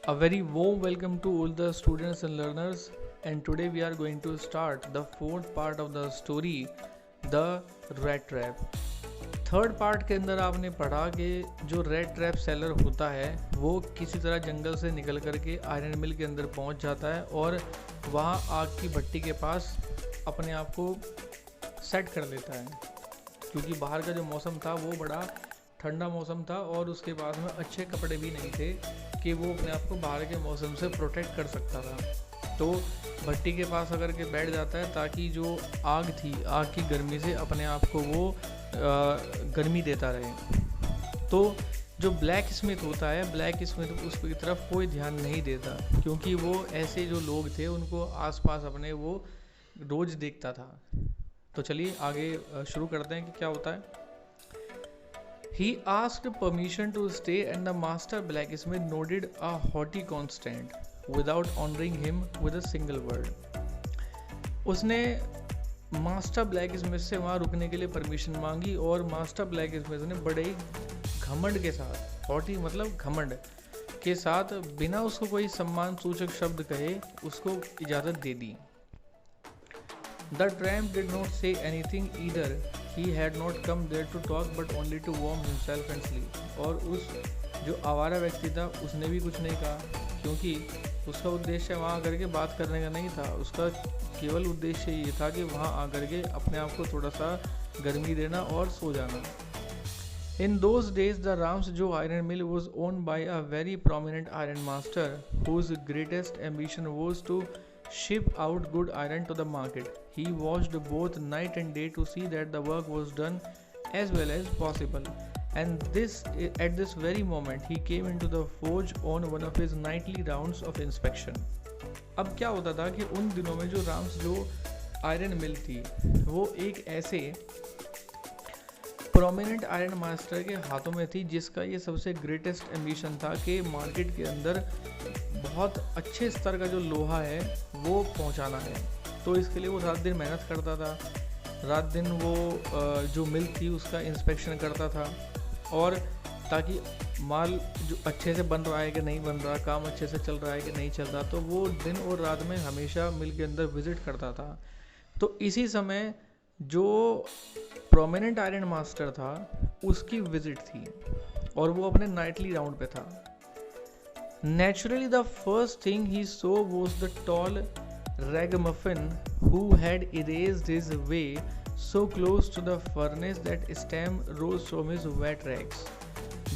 A very warm welcome to all the students and learners, and today we are going to start the fourth part of the story, The Rat Trap. Third part के अंदर आपने पढ़ा कि जो red trap seller होता है वो किसी तरह जंगल से निकल करके आयरन मिल के अंदर पहुंच जाता है और वहाँ आग की भट्टी के पास अपने आप को सेट कर लेता है, क्योंकि बाहर का जो मौसम था वो बड़ा ठंडा मौसम था और उसके पास में अच्छे कपड़े भी नहीं थे कि वो अपने आप को बाहर के मौसम से प्रोटेक्ट कर सकता था। तो भट्टी के पास अगर के बैठ जाता है ताकि जो आग थी, आग की गर्मी से अपने आप को वो गर्मी देता रहे। तो जो ब्लैक स्मिथ होता है, ब्लैक स्मिथ उसकी तरफ कोई ध्यान नहीं देता, क्योंकि वो ऐसे जो लोग थे उनको आसपास अपने वो रोज देखता था। तो चलिए आगे शुरू करते हैं कि क्या होता है। He asked permission to stay and the master blacksmith nodded a haughty consent without honoring him with a single word. उसने मास्टर ब्लैक स्मिथ से वहाँ रुकने के लिए परमिशन मांगी और मास्टर ब्लैक स्मिथ ने बड़े ही घमंड के साथ, हॉटी मतलब घमंड के साथ, बिना उसको कोई सम्मान सूचक शब्द कहे उसको इजाज़त दे दी। The tramp did not say anything either. He had not come there to talk but only to warm himself and sleep. और उस जो आवारा व्यक्ति था उसने भी कुछ नहीं कहा, क्योंकि उसका उद्देश्य वहाँ आकर के बात करने का नहीं था। उसका केवल उद्देश्य ये था कि वहाँ आकर के अपने आप को थोड़ा सा गर्मी देना और सो जाना। In those days, the Ramsjo iron mill was owned by a very prominent iron master whose greatest ambition was to ship out good iron to the market. He watched both night and day to see that the work was done as well as possible. And at this very moment, he came into the forge on one of his nightly rounds of inspection. अब क्या होता था कि उन दिनों में जो राम्सजो iron मिल थी वो एक ऐसे प्रोमिनेंट आयरन मास्टर के हाथों में थी जिसका ये सबसे ग्रेटेस्ट एम्बिशन था कि मार्केट के अंदर बहुत अच्छे स्तर का जो लोहा है वो पहुंचाना है। तो इसके लिए वो रात दिन मेहनत करता था, रात दिन वो जो मिल थी उसका इंस्पेक्शन करता था, और ताकि माल जो अच्छे से बन रहा है कि नहीं बन रहा, काम अच्छे से चल रहा है कि नहीं चल रहा, तो वो दिन और रात में हमेशा मिल के अंदर विज़िट करता था। तो इसी समय जो प्रोमिनेंट आयरन मास्टर था उसकी विज़िट थी और वो अपने नाइटली राउंड पे था। Naturally, the first thing he saw was the tall ragamuffin who had erased his way so close to the furnace that steam rose from his wet rags.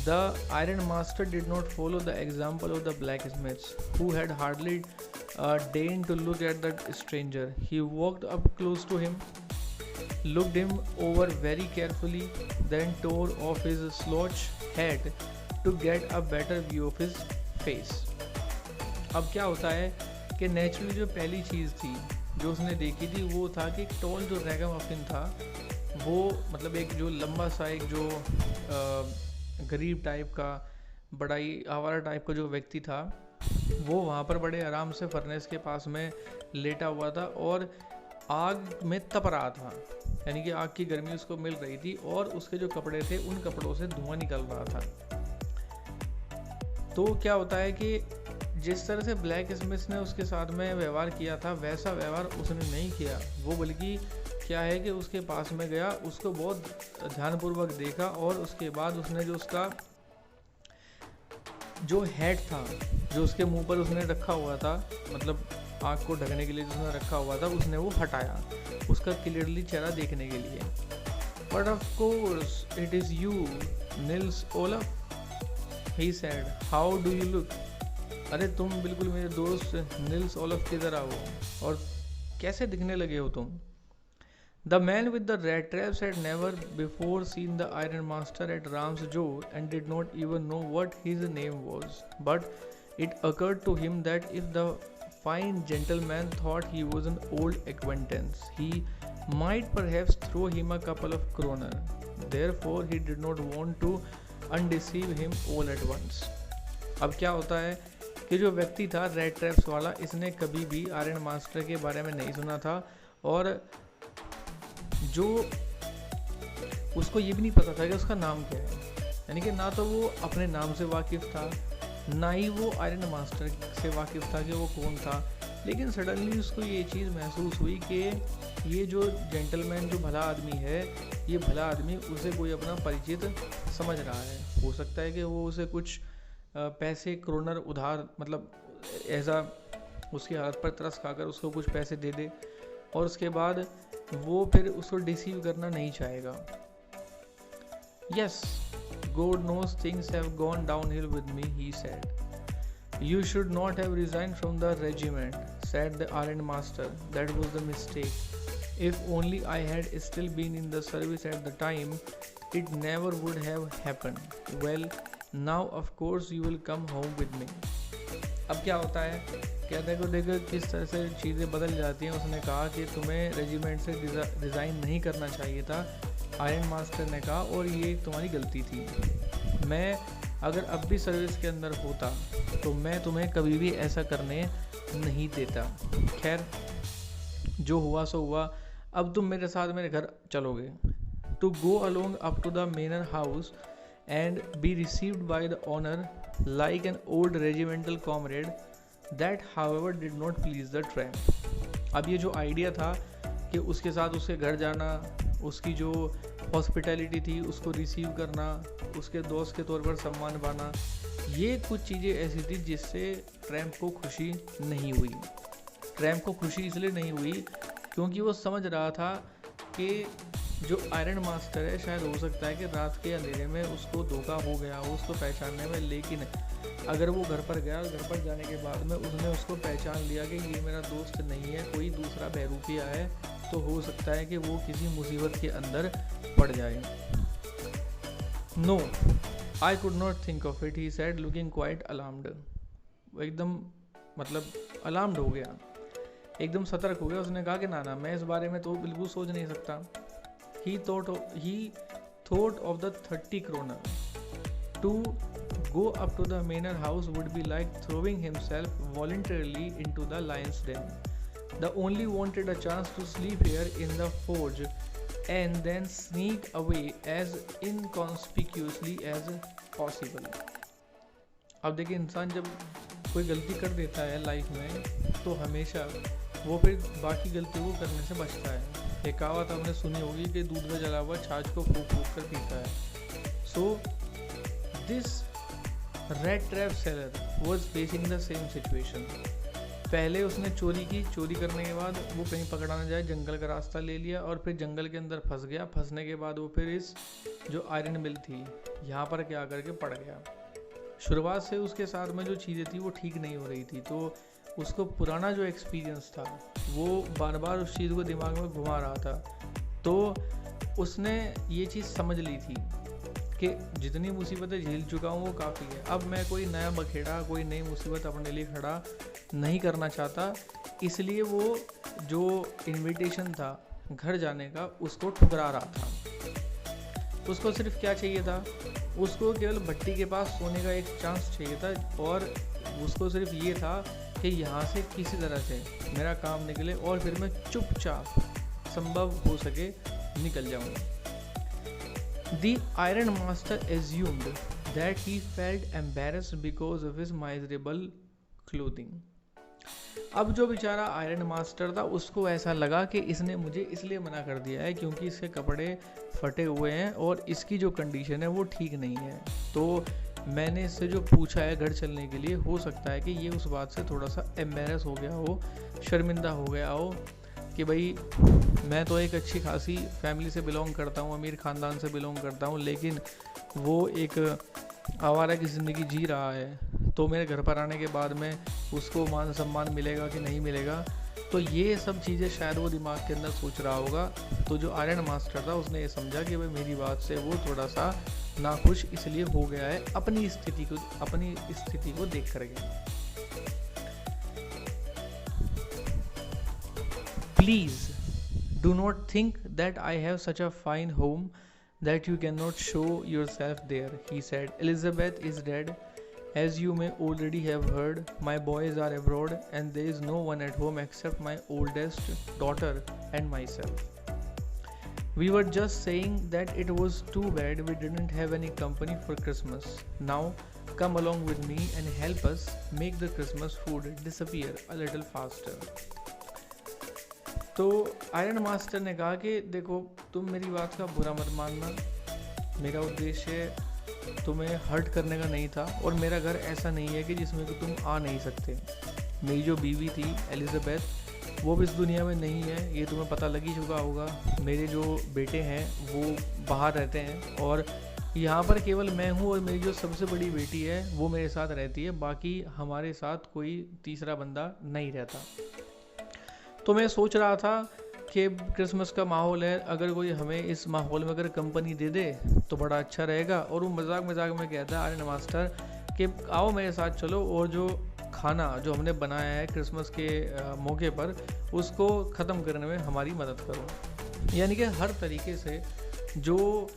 The iron master did not follow the example of the blacksmiths, who had hardly deigned to look at the stranger. He walked up close to him, looked him over very carefully, then tore off his slouch hat to get a better view of his face. अब क्या होता है कि naturally जो पहली चीज़ थी जो उसने देखी थी वो था कि टॉल जो रैगामफिन था वो मतलब एक जो लंबा सा एक जो गरीब टाइप का, बड़ा ही आवारा टाइप का जो व्यक्ति था वो वहाँ पर बड़े आराम से फर्नेस के पास में लेटा हुआ था और आग में तप रहा था, यानी कि आग की गर्मी उसको मिल रही थी और उसके जो कपड़े थे उन कपड़ों से धुआं निकल रहा था। तो क्या होता है कि जिस तरह से ब्लैक स्मिथ ने उसके साथ में व्यवहार किया था वैसा व्यवहार उसने नहीं किया। वो बल्कि क्या है कि उसके पास में गया, उसको बहुत ध्यानपूर्वक देखा और उसके बाद उसने जो उसका जो हेड था जो उसके मुंह पर उसने रखा हुआ था, मतलब आँख को ढकने के लिए जो उसने रखा हुआ था, उसने वो हटाया उसका क्लियरली चेहरा देखने के लिए। But of course it is you Nils Olaf, he said, how do you look? अरे तुम बिल्कुल मेरे दोस्त निल्स ओलफ की तरह हो और कैसे दिखने लगे हो तुम। The man with the red traps had never before seen the iron master at Ramsjo and did not even know what his name was. But it occurred to him that if the fine gentleman thought he was an old acquaintance, he might perhaps throw him a couple of kroner. Therefore, he did not want to undeceive him all at once. अब क्या होता है कि जो व्यक्ति था red traps वाला, इसने कभी भी आयरन मास्टर के बारे में नहीं सुना था और जो उसको ये भी नहीं पता था कि उसका नाम क्या है, यानी कि ना तो वो अपने नाम से वाकिफ़ था, ना ही वो आयरन मास्टर से वाकिफ़ था कि वो कौन था, लेकिन सडनली उसको ये चीज़ महसूस हुई कि ये जो जेंटलमैन, जो भला आदमी है, ये भला आदमी उसे कोई अपना परिचित समझ रहा है। हो सकता है कि वो उसे कुछ पैसे क्रोनर उधार, मतलब ऐसा उसकी हालत पर तरस खाकर उसको कुछ पैसे दे दे, और उसके बाद वो फिर उसको डिसीव करना नहीं चाहेगा। Yes, God knows things have gone downhill with me, he said. You should not have resigned from the regiment, said the Iron Master. That was the mistake. If only I had still been in the service at the time, it never would have happened. Well, now of course you will come home with me. अब क्या होता है, कहते को देखो किस तरह से चीज़ें बदल जाती हैं। उसने कहा कि तुम्हें रेजिमेंट से रिज़ाइन नहीं करना चाहिए था, आयरन मास्टर ने कहा, और ये तुम्हारी गलती थी। मैं अगर अब भी सर्विस के अंदर होता तो मैं तुम्हें कभी भी ऐसा करने नहीं देता। खैर, जो हुआ सो हुआ, अब तुम मेरे साथ मेरे घर चलोगे। To go along up to the manor house and be received by the owner like an old regimental comrade, that however did not please the tramp. अब ये जो आइडिया था कि उसके साथ उसके घर जाना, उसकी जो हॉस्पिटैलिटी थी उसको रिसीव करना, उसके दोस्त के तौर पर सम्मान पाना, ये कुछ चीज़ें ऐसी थी जिससे ट्रैम्प को खुशी नहीं हुई। ट्रैम्प को खुशी इसलिए नहीं हुई क्योंकि वो समझ रहा था कि जो आयरन मास्टर है, शायद हो सकता है कि रात के अंधेरे में उसको धोखा हो गया हो उसको पहचानने में, लेकिन अगर वो घर पर गया और घर पर जाने के बाद में उसने उसको पहचान लिया कि ये मेरा दोस्त नहीं है, कोई दूसरा बहरूपिया है, तो हो सकता है कि वो किसी मुसीबत के अंदर पड़ जाए। No, I could not think of it, he said looking quite alarmed. वो एकदम मतलब अलार्म्ड हो गया, एकदम सतर्क हो गया। उसने कहा कि ना, मैं इस बारे में तो बिल्कुल सोच नहीं सकता। He thought of the 30 kroner. To go up to the manor house would be like throwing himself voluntarily into the lion's den. The only wanted a chance to sleep here in the forge and then sneak away as inconspicuously as possible. अब देखिए, इंसान जब कोई गलती कर देता है life में तो हमेशा वो फिर बाकी गलतियों को करने से बचता है। एक कहावत आपने सुनी होगी कि दूध में जला हुआ छाछ को फूंक फूंक कर पीता है। So this red trap seller was facing the same situation. पहले उसने चोरी की, चोरी करने के बाद वो कहीं पकड़ा ना जाए जंगल का रास्ता ले लिया और फिर जंगल के अंदर फंस गया। फंसने के बाद वो फिर इस जो आयरन मिल थी यहाँ पर क्या करके पड़ गया। शुरुआत से उसके साथ में जो चीज़ें थी वो ठीक नहीं हो रही थी, तो उसको पुराना जो एक्सपीरियंस था वो बार बार उस चीज़ को दिमाग में घुमा रहा था। तो उसने ये चीज़ समझ ली थी कि जितनी मुसीबतें झेल चुका हूँ वो काफ़ी है, अब मैं कोई नया बखेड़ा, कोई नई मुसीबत अपने लिए खड़ा नहीं करना चाहता। इसलिए वो जो इनविटेशन था घर जाने का उसको ठुकरा रहा था। उसको सिर्फ क्या चाहिए था, उसको केवल भट्टी के पास सोने का एक चांस चाहिए था, और उसको सिर्फ ये था कि यहाँ से किसी तरह से मेरा काम निकले और फिर मैं चुपचाप संभव हो सके निकल जाऊँ। The Iron Master assumed that he felt embarrassed because of his miserable clothing. अब जो बेचारा आयरन मास्टर था उसको ऐसा लगा कि इसने मुझे इसलिए मना कर दिया है क्योंकि इसके कपड़े फटे हुए हैं और इसकी जो कंडीशन है वो ठीक नहीं है। तो मैंने इससे जो पूछा है घर चलने के लिए, हो सकता है कि ये उस बात से थोड़ा सा एम्बेरस हो गया हो, शर्मिंदा हो गया हो कि भाई मैं तो एक अच्छी खासी फैमिली से बिलोंग करता हूँ, अमीर ख़ानदान से बिलोंग करता हूँ, लेकिन वो एक आवारा की ज़िंदगी जी रहा है, तो मेरे घर पर आने के बाद में उसको मान सम्मान मिलेगा कि नहीं मिलेगा। तो ये सब चीज़ें शायद वो दिमाग के अंदर सोच रहा होगा। तो जो आयरन मास्टर था उसने ये समझा कि भाई मेरी बात से वो थोड़ा सा नाखुश इसलिए हो गया है अपनी स्थिति को देख करके। Please do not think that I have such a fine home that you cannot show yourself there, he said. Elizabeth is dead. As you may already have heard, my boys are abroad and there is no one at home except my oldest daughter and myself. We were just saying that it was too bad we didn't have any company for Christmas. Now come along with me and help us make the Christmas food disappear a little faster. तो iron master ने कहा कि देखो, तुम मेरी बात का बुरा मत मानना, मेरा उद्देश्य तुम्हें हर्ट करने का नहीं था, और मेरा घर ऐसा नहीं है कि जिसमें कि तुम आ नहीं सकते। मेरी जो बीवी थी एलिज़ाबेथ, वो भी इस दुनिया में नहीं है, ये तुम्हें पता लग ही चुका होगा। मेरे जो बेटे हैं वो बाहर रहते हैं, और यहाँ पर केवल मैं हूँ, और मेरी जो सबसे बड़ी बेटी है वो मेरे साथ रहती है। बाकी हमारे साथ कोई तीसरा बंदा नहीं रहता। तो मैं सोच रहा था कि क्रिसमस का माहौल है, अगर कोई हमें इस माहौल में अगर कंपनी दे दे तो बड़ा अच्छा रहेगा। और वो मजाक मजाक में कहता है आर्यन मास्टर कि आओ मेरे साथ चलो, और जो खाना जो हमने बनाया है क्रिसमस के मौके पर, उसको ख़त्म करने में हमारी मदद करो। यानी कि हर तरीके से जो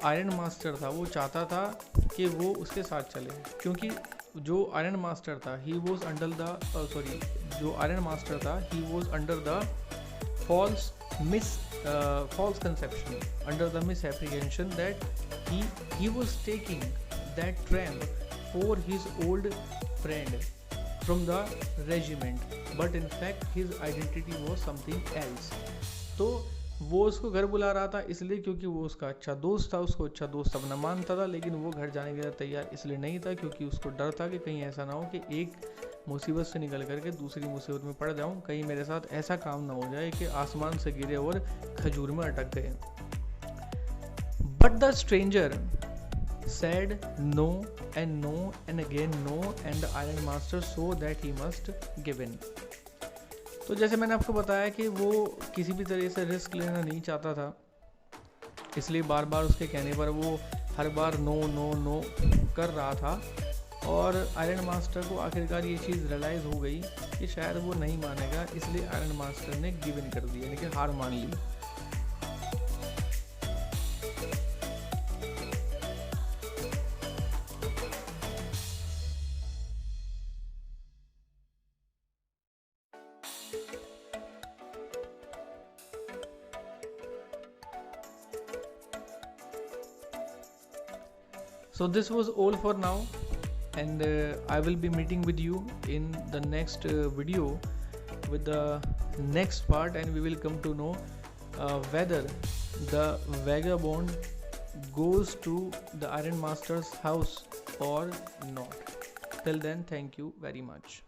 आयरन मास्टर था वो चाहता था कि वो उसके साथ चले, क्योंकि जो आयरन मास्टर था he was under the false conception, under the misapprehension that he was taking that tramp for his old friend from the regiment, but in fact his identity was something else. तो वो उसको घर बुला रहा था इसलिए क्योंकि वो उसका अच्छा दोस्त था, उसको अच्छा दोस्त अपना मानता था, लेकिन वो घर जाने के लिए तैयार इसलिए नहीं था क्योंकि उसको डर था कि कहीं ऐसा ना हो कि एक मुसीबत से निकल करके दूसरी मुसीबत में पड़ जाऊं, कहीं मेरे साथ ऐसा काम ना हो जाए कि आसमान से गिरे और खजूर में अटक गए। But the stranger said no and again no, and the iron master saw that he must give in. तो जैसे मैंने आपको बताया कि वो किसी भी तरह से रिस्क लेना नहीं चाहता था, इसलिए बार बार उसके कहने पर वो हर बार नो नो नो कर रहा था। और आयरन मास्टर को आखिरकार ये चीज़ रियलाइज़ हो गई कि शायद वो नहीं मानेगा, इसलिए आयरन मास्टर ने गिव इन कर दिया, यानी कि हार मान ली। So this was all for now, and I will be meeting with you in the next video with the next part, and we will come to know whether the vagabond goes to the Iron Master's house or not. Till then, thank you very much.